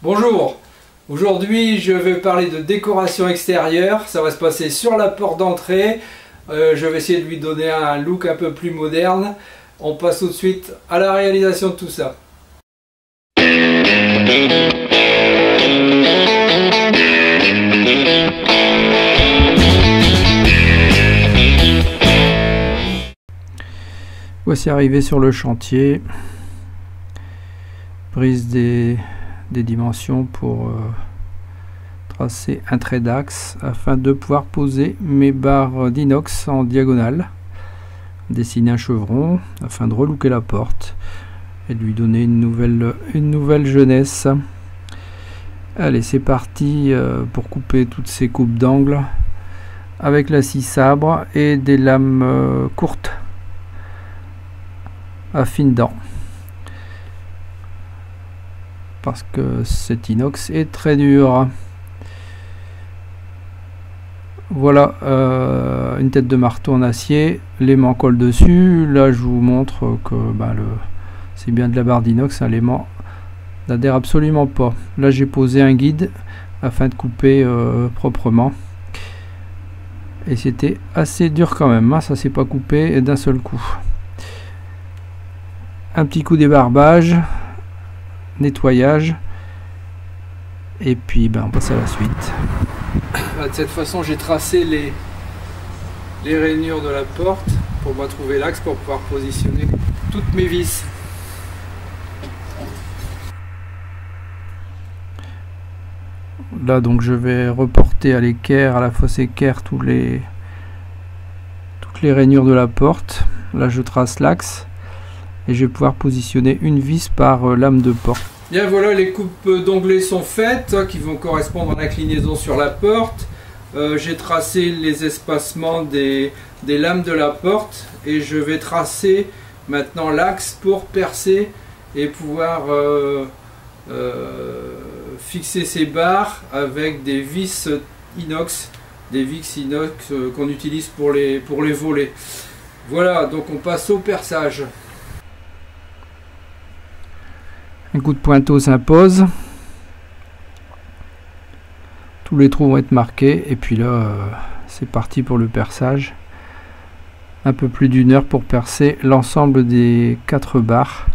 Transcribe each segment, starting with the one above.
Bonjour, aujourd'hui je vais parler de décoration extérieure. Ça va se passer sur la porte d'entrée. Je vais essayer de lui donner un look un peu plus moderne. On passe tout de suite à la réalisation de tout ça. Voici arrivé sur le chantier. Prise des dimensions pour tracer un trait d'axe afin de pouvoir poser mes barres d'inox en diagonale. Dessiner un chevron afin de relooker la porte et de lui donner une nouvelle jeunesse. Allez, c'est parti pour couper toutes ces coupes d'angle avec la scie sabre et des lames courtes à fines dents, parce que cet inox est très dur. Voilà une tête de marteau en acier, l'aimant colle dessus. Là je vous montre que c'est bien de la barre d'inox, l'aimant n'adhère absolument pas. Là j'ai posé un guide afin de couper proprement, et c'était assez dur quand même, hein. Ça s'est pas coupé d'un seul coup. Un petit coup débarbage, nettoyage, et puis on passe à la suite. De cette façon j'ai tracé les rainures de la porte pour trouver l'axe pour pouvoir positionner toutes mes vis. Là donc je vais reporter à l'équerre, à la fosse équerre, toutes les rainures de la porte. Là je trace l'axe et je vais pouvoir positionner une vis par lame de porte. Bien voilà, les coupes d'onglets sont faites, qui vont correspondre à l'inclinaison sur la porte. J'ai tracé les espacements des lames de la porte et je vais tracer maintenant l'axe pour percer et pouvoir fixer ces barres avec des vis inox, qu'on utilise pour les volets. Voilà, donc on passe au perçage. Un coup de pointeau s'impose. Tous les trous vont être marqués et puis là c'est parti pour le perçage. Un peu plus d'1 heure pour percer l'ensemble des 4 barres.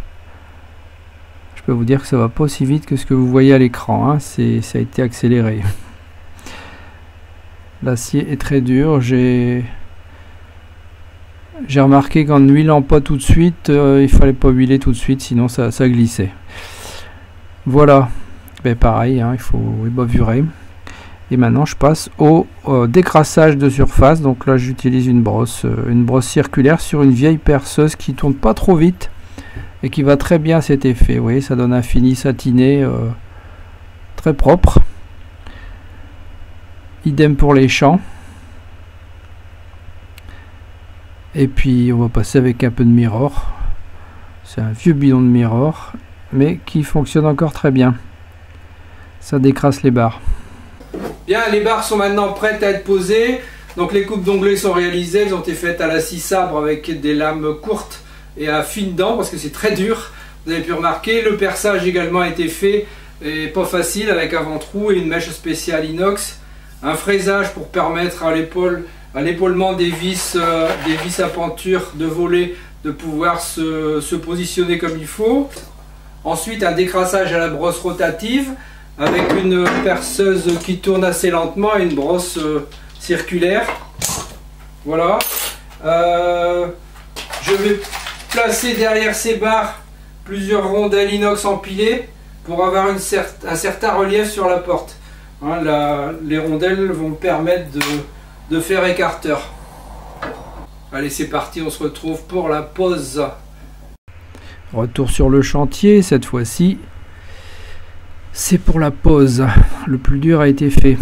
Je peux vous dire que ça va pas aussi vite que ce que vous voyez à l'écran, hein. Ça a été accéléré. L'acier est très dur. J'ai remarqué qu'en ne huilant pas tout de suite, il fallait pas huiler tout de suite, sinon ça glissait. Voilà, pareil, hein, il faut ébavurer. Et maintenant je passe au décrassage de surface. Donc là j'utilise une brosse circulaire sur une vieille perceuse qui tourne pas trop vite et qui va très bien à cet effet. Vous voyez, ça donne un fini satiné très propre. Idem pour les champs. Et puis on va passer avec un peu de mirror. C'est un vieux bidon de mirror, mais qui fonctionne encore très bien. Ça décrasse les barres. Bien, les barres sont maintenant prêtes à être posées. Donc les coupes d'onglets sont réalisées. Elles ont été faites à la scie sabre avec des lames courtes et à fines dents parce que c'est très dur. Vous avez pu remarquer. Le perçage également a été fait, et pas facile, avec un ventrou et une mèche spéciale inox. Un fraisage pour permettre à l'épaulement des vis à penture de volet de pouvoir se positionner comme il faut. Ensuite, un décrassage à la brosse rotative avec une perceuse qui tourne assez lentement et une brosse circulaire. Voilà. Je vais placer derrière ces barres plusieurs rondelles inox empilées pour avoir un certain relief sur la porte. Hein, les rondelles vont permettre de faire écarteur. Allez, c'est parti, on se retrouve pour la pose. Retour sur le chantier, cette fois-ci c'est pour la pose. Le plus dur a été fait.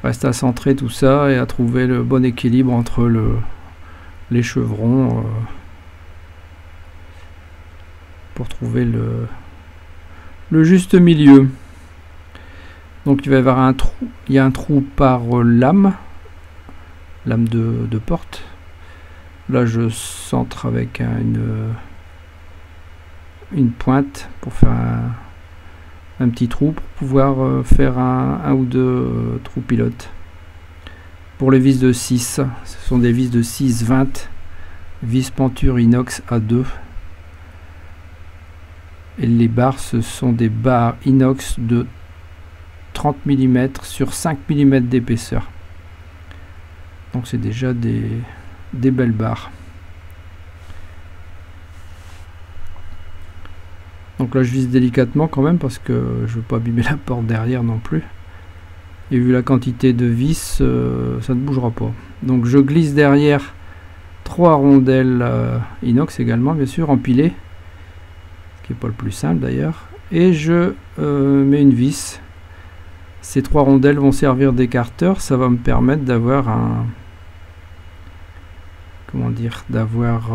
Reste à centrer tout ça et à trouver le bon équilibre entre les chevrons pour trouver le juste milieu. Donc il va y avoir un trou. Il y a un trou par lame de porte. Là je centre avec une pointe pour faire un petit trou pour pouvoir faire un ou deux trous pilotes. Pour les vis de 6, ce sont des vis de 6-20, vis penture inox A2. Et les barres, ce sont des barres inox de 30 mm sur 5 mm d'épaisseur. Donc c'est déjà des belles barres. Donc là je vise délicatement quand même parce que je veux pas abîmer la porte derrière non plus. Et vu la quantité de vis, ça ne bougera pas. Donc je glisse derrière 3 rondelles inox également, bien sûr, empilées, ce qui n'est pas le plus simple d'ailleurs. Et je mets une vis. Ces 3 rondelles vont servir d'écarteur. Ça va me permettre d'avoir un, comment dire, d'avoir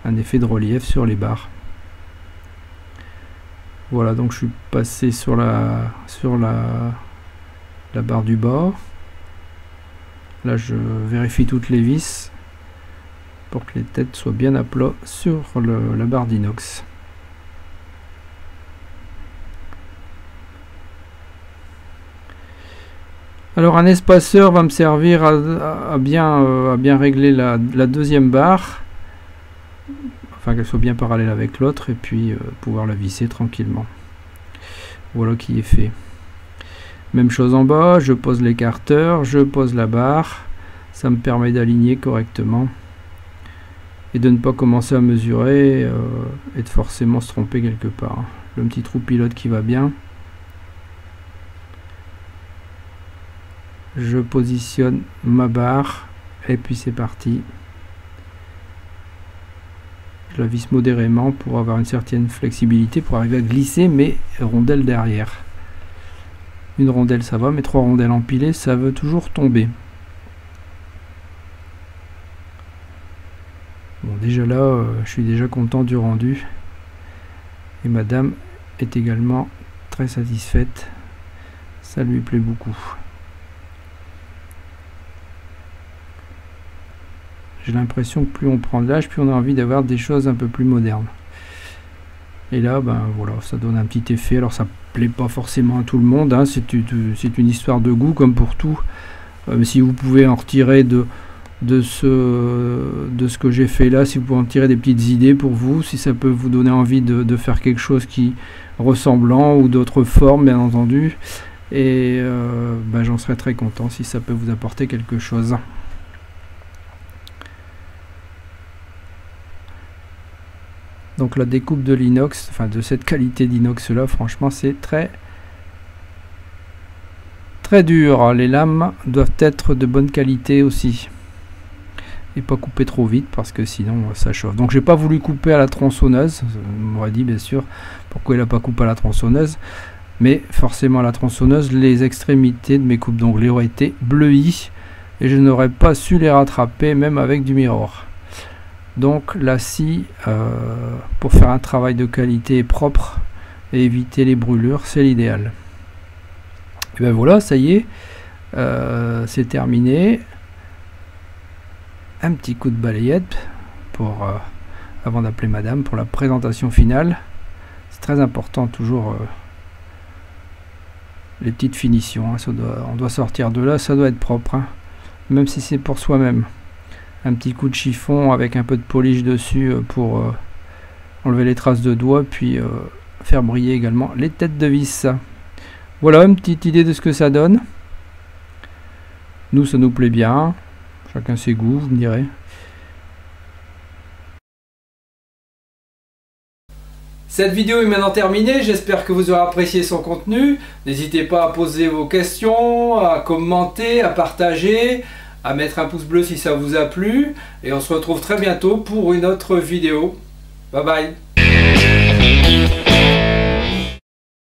un effet de relief sur les barres. Voilà, donc je suis passé sur la barre du bord. Là je vérifie toutes les vis pour que les têtes soient bien à plat sur la barre d'inox. Alors un espaceur va me servir à bien régler la deuxième barre, enfin qu'elle soit bien parallèle avec l'autre, et puis pouvoir la visser tranquillement. Voilà qui est fait. Même chose en bas, je pose l'écarteur, je pose la barre, ça me permet d'aligner correctement et de ne pas commencer à mesurer et de forcément se tromper quelque part. Le petit trou pilote qui va bien. Je positionne ma barre et puis c'est parti. Je la visse modérément pour avoir une certaine flexibilité, pour arriver à glisser mes rondelles derrière. Une rondelle ça va, mais 3 rondelles empilées ça veut toujours tomber. Bon, déjà là je suis déjà content du rendu et madame est également très satisfaite, ça lui plaît beaucoup. J'ai l'impression que plus on prend de l'âge, plus on a envie d'avoir des choses un peu plus modernes. Et là, ben voilà, ça donne un petit effet. Alors ça plaît pas forcément à tout le monde, hein. C'est une histoire de goût comme pour tout. Mais si vous pouvez en retirer de ce que j'ai fait là, si vous pouvez en tirer des petites idées pour vous, si ça peut vous donner envie de faire quelque chose qui ressemblant ou d'autres formes, bien entendu. Et ben, j'en serais très content si ça peut vous apporter quelque chose. Donc la découpe de l'inox, enfin de cette qualité d'inox là, franchement c'est très dur. Les lames doivent être de bonne qualité aussi. Et pas couper trop vite parce que sinon ça chauffe. Donc j'ai pas voulu couper à la tronçonneuse. On m'aurait dit bien sûr pourquoi il n'a pas coupé à la tronçonneuse. Mais forcément à la tronçonneuse, les extrémités de mes coupes d'ongles auraient été bleuies. Et je n'aurais pas su les rattraper même avec du mirror. Donc la scie, pour faire un travail de qualité propre et éviter les brûlures, c'est l'idéal. Et ben voilà, ça y est, c'est terminé. Un petit coup de balayette pour avant d'appeler madame pour la présentation finale. C'est très important toujours les petites finitions, hein, on doit sortir de là, ça doit être propre, hein, même si c'est pour soi-même. Un petit coup de chiffon avec un peu de polish dessus pour enlever les traces de doigts, puis faire briller également les têtes de vis. Voilà une petite idée de ce que ça donne. Nous, ça nous plaît bien. Chacun ses goûts, vous me direz. Cette vidéo est maintenant terminée, j'espère que vous aurez apprécié son contenu. N'hésitez pas à poser vos questions, à commenter, à partager, à mettre un pouce bleu si ça vous a plu. Et on se retrouve très bientôt pour une autre vidéo. Bye bye.